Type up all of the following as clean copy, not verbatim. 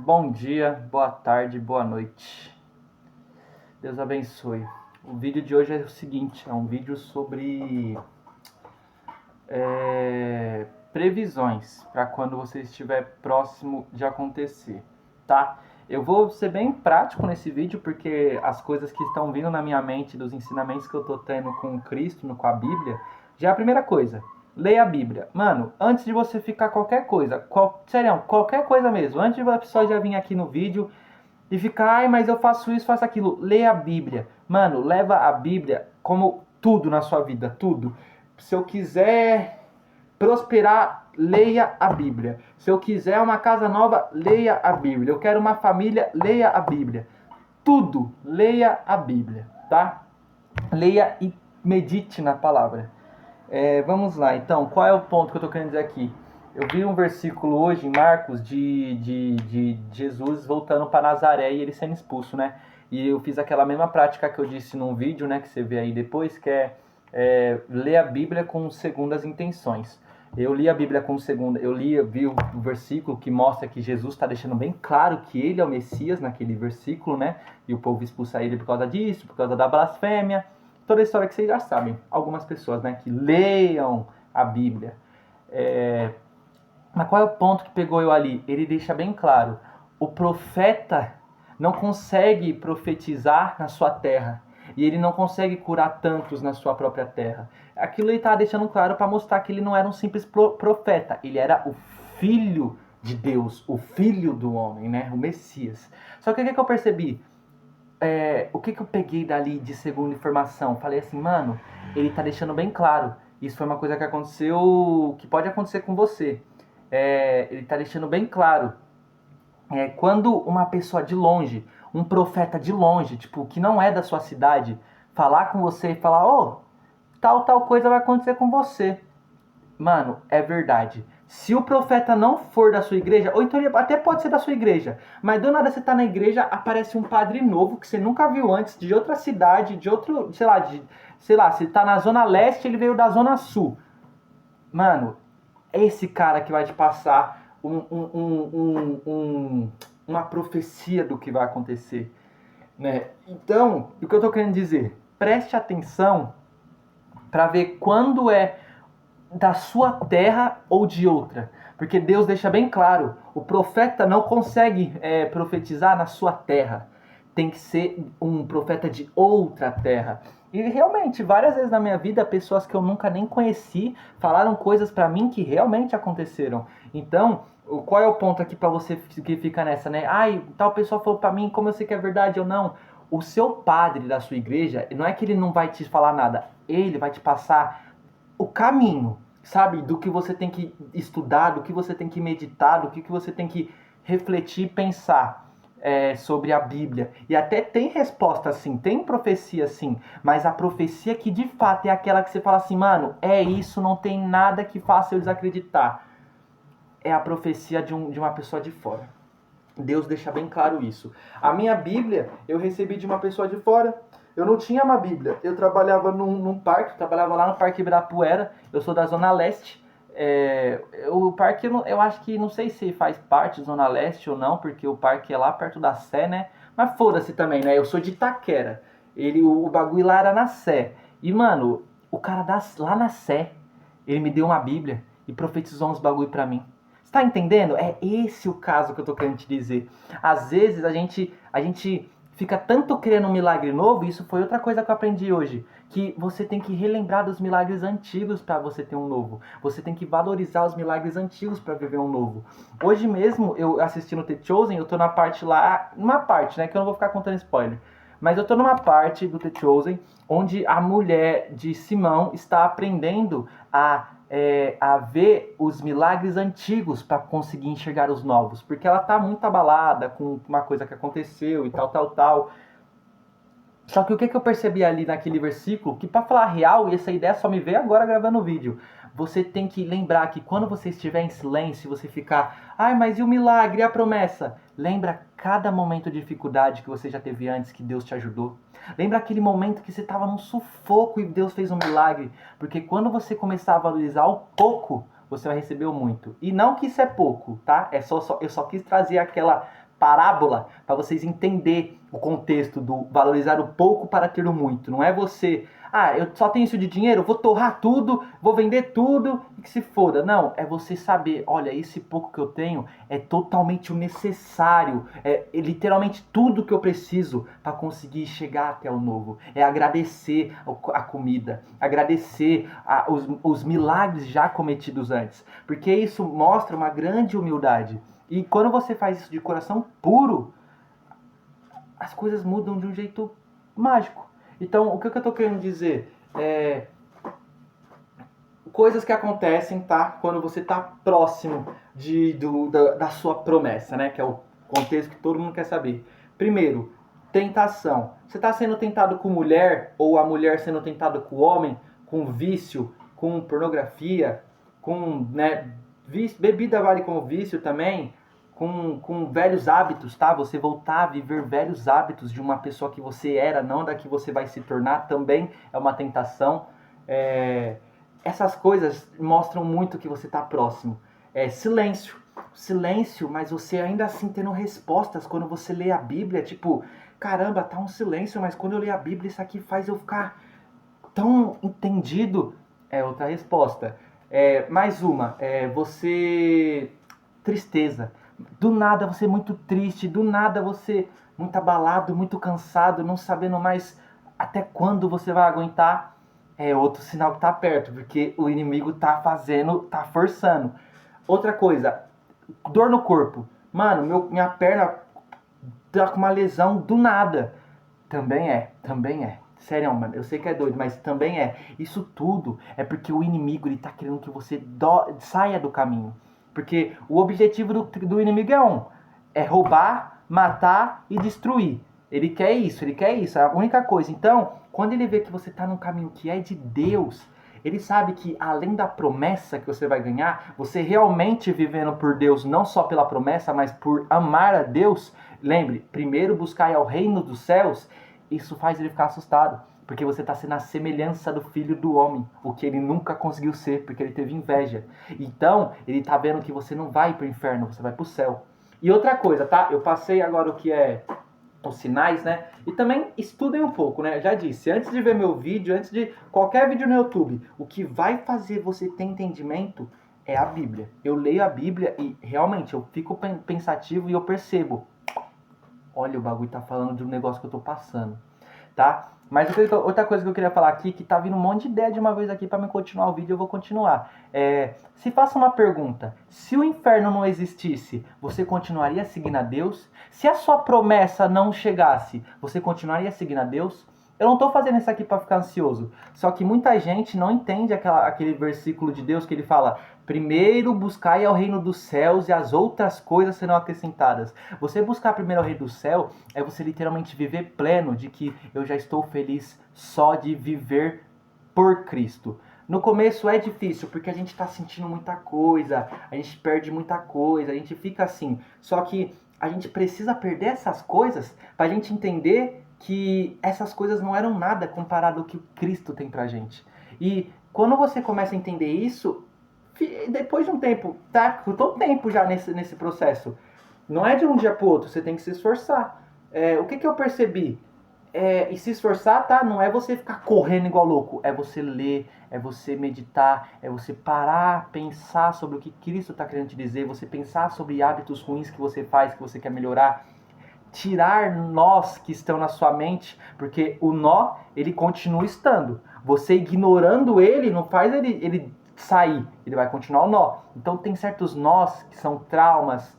Bom dia, boa tarde, boa noite. Deus abençoe. O vídeo de hoje é o seguinte, é um vídeo sobre previsões para quando você estiver próximo de acontecer, tá? Eu vou ser bem prático nesse vídeo porque as coisas que estão vindo na minha mente dos ensinamentos que eu tô tendo com Cristo, com a Bíblia, já é a primeira coisa. Leia a Bíblia. Mano, antes de você ficar qualquer coisa, sério, qualquer coisa mesmo, antes de a pessoa já vir aqui no vídeo e ficar, ai, mas eu faço isso, faço aquilo. Leia a Bíblia. Mano, leva a Bíblia como tudo na sua vida, tudo. Se eu quiser prosperar, leia a Bíblia. Se eu quiser uma casa nova, leia a Bíblia. Eu quero uma família, leia a Bíblia. Tudo, leia a Bíblia, tá? Leia e medite na palavra. Vamos lá, então, qual é o ponto que eu estou querendo dizer aqui? Eu vi um versículo hoje em Marcos de Jesus voltando para Nazaré e ele sendo expulso, né? E eu fiz aquela mesma prática que eu disse num vídeo, né? Que você vê aí depois, que é ler a Bíblia com segundas intenções. Eu li a Bíblia com segunda, vi o versículo que mostra que Jesus está deixando bem claro que ele é o Messias naquele versículo, né? E o povo expulsa ele por causa disso, por causa da blasfêmia. Toda a história que vocês já sabem. Algumas pessoas, né, que leiam a Bíblia. Mas qual é o ponto que pegou eu ali? Ele deixa bem claro. O profeta não consegue profetizar na sua terra. E ele não consegue curar tantos na sua própria terra. Aquilo ele está deixando claro para mostrar que ele não era um simples profeta. Ele era o filho de Deus, o filho do homem, né? O Messias. Só que o que eu percebi? O que eu peguei dali de segunda informação? Falei assim, mano, ele tá deixando bem claro. Isso foi uma coisa que aconteceu, que pode acontecer com você. Ele tá deixando bem claro. Quando uma pessoa de longe, um profeta de longe, tipo, que não é da sua cidade, falar com você e falar, tal coisa vai acontecer com você. Mano, é verdade. Se o profeta não for da sua igreja, ou então ele até pode ser da sua igreja, mas do nada você tá na igreja, aparece um padre novo que você nunca viu antes, de outra cidade, de outro, sei lá, se tá na zona leste, ele veio da zona sul. Mano, é esse cara que vai te passar uma profecia do que vai acontecer, né? Então, o que eu tô querendo dizer? Preste atenção para ver quando é da sua terra ou de outra. Porque Deus deixa bem claro, o profeta não consegue profetizar na sua terra. Tem que ser um profeta de outra terra. E realmente, várias vezes na minha vida, pessoas que eu nunca nem conheci falaram coisas pra mim que realmente aconteceram. Então, qual é o ponto aqui pra você que fica nessa, né? Ai, tal pessoa falou pra mim, como eu sei que é verdade ou não? O seu padre da sua igreja, não é que ele não vai te falar nada, ele vai te passar o caminho, sabe? Do que você tem que estudar, do que você tem que meditar, do que você tem que refletir e pensar sobre a Bíblia. E até tem resposta assim, tem profecia sim, mas a profecia que de fato é aquela que você fala assim, mano, é isso, não tem nada que faça eu desacreditar. É a profecia de uma pessoa de fora. Deus deixa bem claro isso. A minha Bíblia eu recebi de uma pessoa de fora. Eu não tinha uma Bíblia. Eu trabalhava num parque, trabalhava lá no Parque Ibirapuera. Eu sou da Zona Leste. O parque, eu acho que, não sei se faz parte da Zona Leste ou não, porque o parque é lá perto da Sé, né? Mas foda-se também, né? Eu sou de Itaquera. O bagulho lá era na Sé. E, mano, o cara lá na Sé, ele me deu uma Bíblia e profetizou uns bagulho pra mim. Você tá entendendo? É esse o caso que eu tô querendo te dizer. Às vezes a gente fica tanto querendo um milagre novo, e isso foi outra coisa que eu aprendi hoje, que você tem que relembrar dos milagres antigos para você ter um novo. Você tem que valorizar os milagres antigos para viver um novo. Hoje mesmo, eu assistindo The Chosen, eu tô na parte lá, uma parte, né, que eu não vou ficar contando spoiler, mas eu tô numa parte do The Chosen onde a mulher de Simão está aprendendo a ver os milagres antigos para conseguir enxergar os novos, porque ela tá muito abalada com uma coisa que aconteceu e tal. Só que o que eu percebi ali naquele versículo, que para falar real, e essa ideia só me veio agora gravando o vídeo, você tem que lembrar que quando você estiver em silêncio, você ficar, ai, mas e o milagre, e a promessa? Lembra cada momento de dificuldade que você já teve antes, que Deus te ajudou. Lembra aquele momento que você estava num sufoco e Deus fez um milagre. Porque quando você começar a valorizar o pouco, você vai receber o muito. E não que isso é pouco, tá? Eu só quis trazer aquela parábola para vocês entenderem o contexto do valorizar o pouco para ter o muito. Não é você, eu só tenho isso de dinheiro, vou torrar tudo, vou vender tudo e que se foda. Não, é você saber, olha, esse pouco que eu tenho é totalmente o necessário, é literalmente tudo que eu preciso para conseguir chegar até o novo. É agradecer a comida, agradecer os milagres já cometidos antes, porque isso mostra uma grande humildade. E quando você faz isso de coração puro, as coisas mudam de um jeito mágico. Então, o que eu tô querendo dizer é coisas que acontecem, tá? Quando você tá próximo da sua promessa, né? Que é o contexto que todo mundo quer saber. Primeiro, tentação. Você tá sendo tentado com mulher, ou a mulher sendo tentada com o homem, com vício, com pornografia, com, né, bebida vale como vício também, com velhos hábitos, tá? Você voltar a viver velhos hábitos de uma pessoa que você era, não da que você vai se tornar, também é uma tentação. Essas coisas mostram muito que você está próximo. Silêncio, mas você ainda assim tendo respostas quando você lê a Bíblia, tipo, caramba, tá um silêncio, mas quando eu leio a Bíblia isso aqui faz eu ficar tão entendido. É outra resposta. Mais uma, tristeza. Do nada você muito triste, do nada você muito abalado, muito cansado, não sabendo mais até quando você vai aguentar. É outro sinal que tá perto, porque o inimigo tá forçando. Outra coisa, dor no corpo. Mano, minha perna tá com uma lesão do nada. Também é. Sério, mano, eu sei que é doido, mas também é. Isso tudo é porque o inimigo, ele tá querendo que você saia do caminho. Porque o objetivo do inimigo é roubar, matar e destruir. Ele quer isso, é a única coisa. Então, quando ele vê que você tá num caminho que é de Deus, ele sabe que além da promessa que você vai ganhar, você realmente vivendo por Deus, não só pela promessa, mas por amar a Deus. Lembre, primeiro buscar ao reino dos céus, isso faz ele ficar assustado. Porque você está sendo a semelhança do filho do homem, o que ele nunca conseguiu ser, porque ele teve inveja. Então, ele está vendo que você não vai para o inferno, você vai para o céu. E outra coisa, tá? Eu passei agora o que é os sinais, né? E também estudem um pouco, né? Já disse, antes de ver meu vídeo, antes de qualquer vídeo no YouTube, o que vai fazer você ter entendimento é a Bíblia. Eu leio a Bíblia e realmente eu fico pensativo e eu percebo. Olha, o bagulho tá falando de um negócio que eu tô passando, tá? Mas outra coisa que eu queria falar aqui, que tá vindo um monte de ideia de uma vez aqui pra me continuar o vídeo, eu vou continuar. Se faça uma pergunta, se o inferno não existisse, você continuaria seguindo a Deus? Se a sua promessa não chegasse, você continuaria seguindo a Deus? Eu não tô fazendo isso aqui pra ficar ansioso, só que muita gente não entende aquele versículo de Deus que ele fala: primeiro buscai ao reino dos céus e as outras coisas serão acrescentadas. Você buscar primeiro ao reino do céu é você literalmente viver pleno de que eu já estou feliz só de viver por Cristo. No começo é difícil, porque a gente está sentindo muita coisa, a gente perde muita coisa, a gente fica assim. Só que a gente precisa perder essas coisas para a gente entender que essas coisas não eram nada comparado ao que Cristo tem pra gente. E quando você começa a entender isso, depois de um tempo, tá? Eu tô um tempo já nesse processo. Não é de um dia pro outro, você tem que se esforçar. O que eu percebi? E se esforçar, tá? Não é você ficar correndo igual louco. É você ler, é você meditar, é você parar, pensar sobre o que Cristo tá querendo te dizer, você pensar sobre hábitos ruins que você faz, que você quer melhorar. Tirar nós que estão na sua mente, porque o nó, ele continua estando. Você ignorando ele, não faz ele sair, ele vai continuar o nó. Então tem certos nós que são traumas,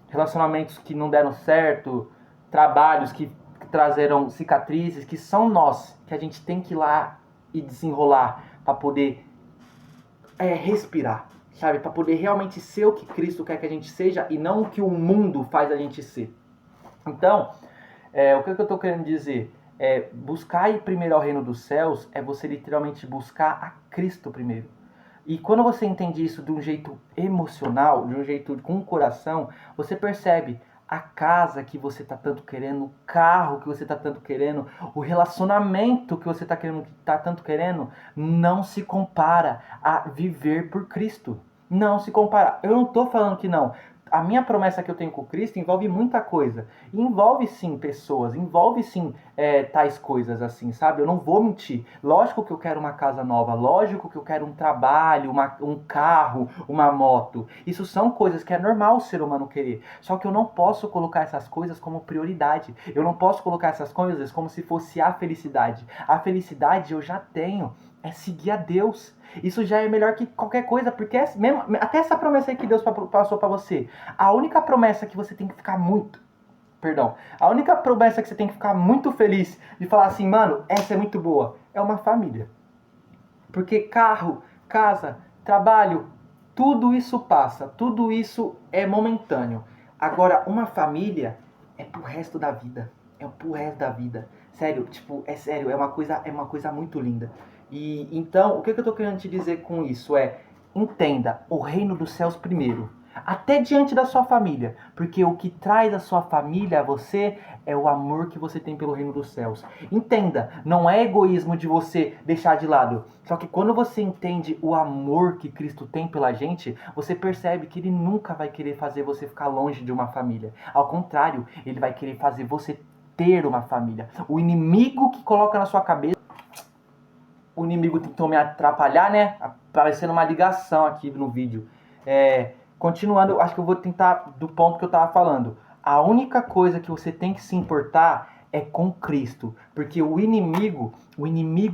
relacionamentos que não deram certo, trabalhos que trazeram cicatrizes, que são nós, que a gente tem que ir lá e desenrolar para poder respirar, sabe? Para poder realmente ser o que Cristo quer que a gente seja e não o que o mundo faz a gente ser. Então, o que eu estou querendo dizer? Buscar ir primeiro ao reino dos céus é você literalmente buscar a Cristo primeiro. E quando você entende isso de um jeito emocional, de um jeito com o coração, você percebe a casa que você está tanto querendo, o carro que você está tanto querendo, o relacionamento que você está tanto querendo, não se compara a viver por Cristo. Não se compara. Eu não estou falando que não. a minha promessa que eu tenho com Cristo envolve muita coisa. E envolve sim pessoas, envolve sim tais coisas assim, sabe? Eu não vou mentir. Lógico que eu quero uma casa nova, lógico que eu quero um trabalho, um carro, uma moto. Isso são coisas que é normal o ser humano querer. Só que eu não posso colocar essas coisas como prioridade. Eu não posso colocar essas coisas como se fosse a felicidade. A felicidade eu já tenho. É seguir a Deus. Isso já é melhor que qualquer coisa, porque mesmo, até essa promessa aí que Deus passou para você, a única promessa que você tem que ficar a única promessa que você tem que ficar muito feliz de falar assim, mano, essa é muito boa, é uma família. Porque carro, casa, trabalho, tudo isso passa, tudo isso é momentâneo. Agora, uma família é pro resto da vida. É pro resto da vida. Sério, tipo, é sério, é uma coisa muito linda. E então, o que eu tô querendo te dizer com isso é, entenda o reino dos céus primeiro. Até diante da sua família, porque o que traz a sua família a você é o amor que você tem pelo reino dos céus. Entenda, não é egoísmo de você deixar de lado. Só que quando você entende o amor que Cristo tem pela gente, você percebe que Ele nunca vai querer fazer você ficar longe de uma família. Ao contrário, Ele vai querer fazer você ter uma família. O inimigo que coloca na sua cabeça... O inimigo tentou me atrapalhar, né? Aparecendo uma ligação aqui no vídeo. Continuando, acho que eu vou tentar do ponto que eu estava falando. A única coisa que você tem que se importar é com Cristo. Porque o inimigo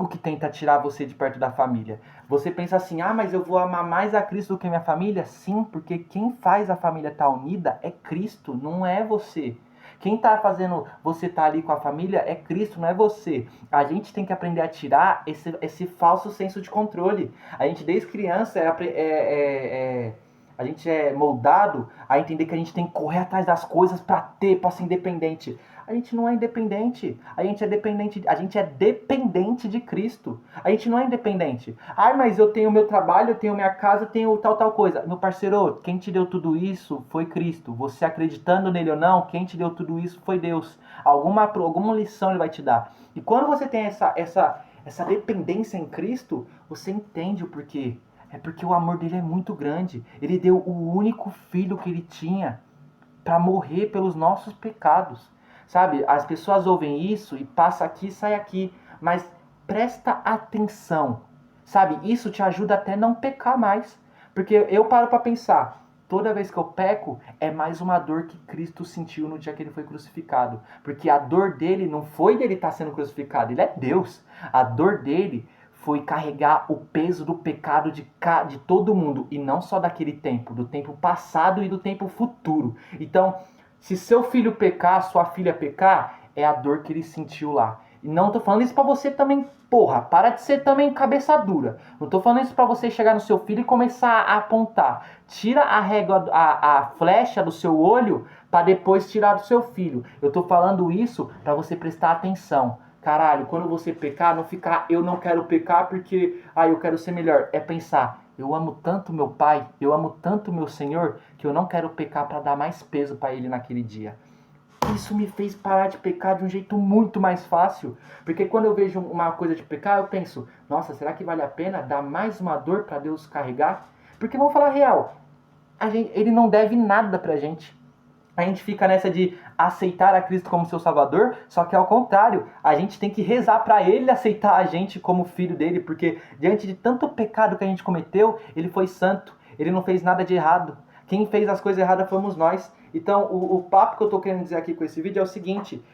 que tenta tirar você de perto da família. Você pensa assim, mas eu vou amar mais a Cristo do que a minha família? Sim, porque quem faz a família estar unida é Cristo, não é você. Quem está fazendo você estar ali com a família é Cristo, não é você. A gente tem que aprender a tirar esse falso senso de controle. A gente, desde criança, a gente é moldado a entender que a gente tem que correr atrás das coisas para ser independente. A gente não é independente. A gente é dependente de Cristo. A gente não é independente. Mas eu tenho meu trabalho, eu tenho minha casa, eu tenho tal coisa. Meu parceiro, quem te deu tudo isso foi Cristo. Você acreditando nele ou não, quem te deu tudo isso foi Deus. Alguma lição ele vai te dar. E quando você tem essa dependência em Cristo, você entende o porquê. É porque o amor dele é muito grande. Ele deu o único filho que ele tinha para morrer pelos nossos pecados. Sabe, as pessoas ouvem isso e passa aqui e sai aqui. Mas presta atenção. Sabe, isso te ajuda até não pecar mais. Porque eu paro para pensar. Toda vez que eu peco, é mais uma dor que Cristo sentiu no dia que ele foi crucificado. Porque a dor dele não foi dele estar sendo crucificado. Ele é Deus. A dor dele foi carregar o peso do pecado de todo mundo. E não só daquele tempo. Do tempo passado e do tempo futuro. Então, se seu filho pecar, sua filha pecar, é a dor que ele sentiu lá. E não tô falando isso pra você também, para de ser também cabeça dura. Não tô falando isso pra você chegar no seu filho e começar a apontar. Tira a régua, a flecha do seu olho pra depois tirar do seu filho. Eu tô falando isso pra você prestar atenção. Caralho, quando você pecar, não ficar, eu não quero pecar porque, eu quero ser melhor. É pensar, eu amo tanto meu pai, eu amo tanto meu Senhor, que eu não quero pecar para dar mais peso para ele naquele dia. Isso me fez parar de pecar de um jeito muito mais fácil. Porque quando eu vejo uma coisa de pecar, eu penso, nossa, será que vale a pena dar mais uma dor para Deus carregar? Porque vamos falar a real, ele não deve nada pra gente. A gente fica nessa de aceitar a Cristo como seu Salvador, só que ao contrário, a gente tem que rezar para Ele aceitar a gente como filho dele, porque diante de tanto pecado que a gente cometeu, Ele foi santo, Ele não fez nada de errado. Quem fez as coisas erradas fomos nós. Então, o papo que eu tô querendo dizer aqui com esse vídeo é o seguinte,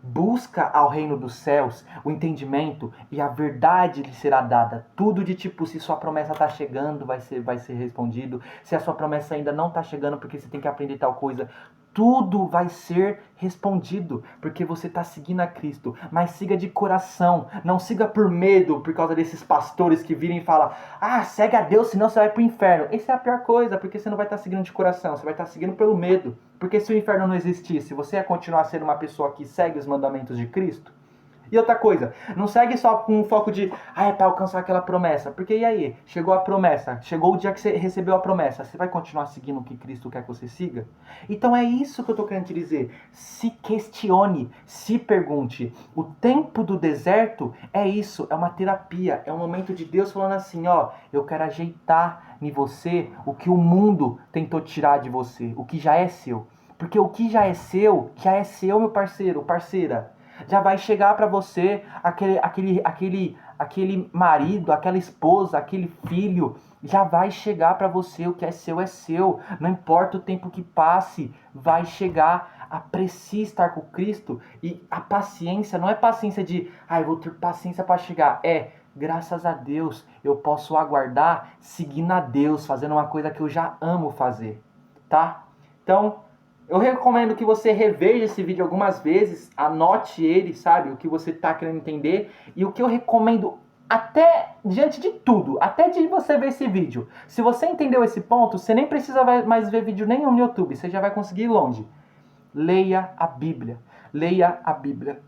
busca ao reino dos céus o entendimento e a verdade lhe será dada. Tudo de tipo, se sua promessa está chegando, vai ser respondido. Se a sua promessa ainda não está chegando porque você tem que aprender tal coisa, tudo vai ser respondido, porque você está seguindo a Cristo. Mas siga de coração, não siga por medo, por causa desses pastores que virem e falam, segue a Deus, senão você vai pro inferno. Essa é a pior coisa, porque você não vai estar seguindo de coração, você vai estar seguindo pelo medo. Porque se o inferno não existisse, você ia continuar sendo uma pessoa que segue os mandamentos de Cristo? E outra coisa, não segue só com um foco de, é pra alcançar aquela promessa. Porque e aí? Chegou a promessa, chegou o dia que você recebeu a promessa. Você vai continuar seguindo o que Cristo quer que você siga? Então é isso que eu tô querendo te dizer. Se questione, se pergunte. O tempo do deserto é isso, é uma terapia. É um momento de Deus falando assim, ó, eu quero ajeitar em você o que o mundo tentou tirar de você, o que já é seu. Porque o que já é seu, meu parceiro, parceira. Já vai chegar para você aquele marido, aquela esposa, aquele filho. Já vai chegar para você, o que é seu é seu. Não importa o tempo que passe, vai chegar. Aprecie estar com Cristo. E a paciência não é paciência de, eu vou ter paciência para chegar. Graças a Deus, eu posso aguardar seguindo a Deus, fazendo uma coisa que eu já amo fazer, tá? Então, eu recomendo que você reveja esse vídeo algumas vezes, anote ele, sabe, o que você está querendo entender. E o que eu recomendo, até diante de tudo, até de você ver esse vídeo, se você entendeu esse ponto, você nem precisa mais ver vídeo nenhum no YouTube, você já vai conseguir ir longe. Leia a Bíblia, leia a Bíblia.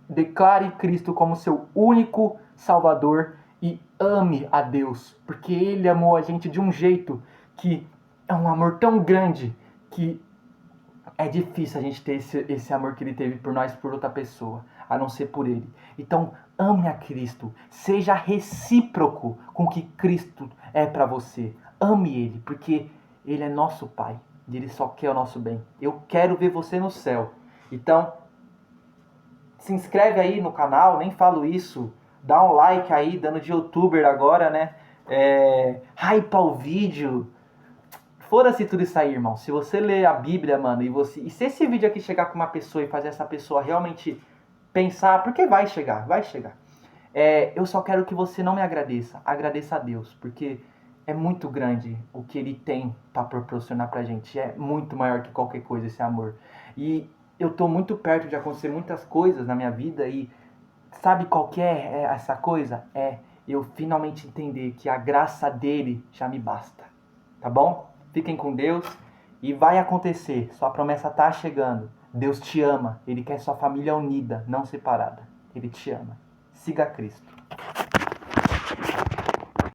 Declare Cristo como seu único Salvador e ame a Deus, porque Ele amou a gente de um jeito que é um amor tão grande que é difícil a gente ter esse amor que Ele teve por nós, por outra pessoa, a não ser por Ele. Então, ame a Cristo, seja recíproco com o que Cristo é para você. Ame Ele, porque Ele é nosso Pai e Ele só quer o nosso bem. Eu quero ver você no céu. Então, se inscreve aí no canal, nem falo isso. Dá um like aí, dando de youtuber agora, né? Hypa o vídeo. Foda-se tudo isso aí, irmão. Se você ler a Bíblia, mano, e se esse vídeo aqui chegar com uma pessoa e fazer essa pessoa realmente pensar, porque vai chegar, vai chegar. Eu só quero que você não me agradeça. Agradeça a Deus, porque é muito grande o que Ele tem para proporcionar pra gente. É muito maior que qualquer coisa esse amor. E eu tô muito perto de acontecer muitas coisas na minha vida e sabe qual que é essa coisa? Eu finalmente entender que a graça dele já me basta. Tá bom? Fiquem com Deus e vai acontecer. Sua promessa tá chegando. Deus te ama. Ele quer sua família unida, não separada. Ele te ama. Siga Cristo.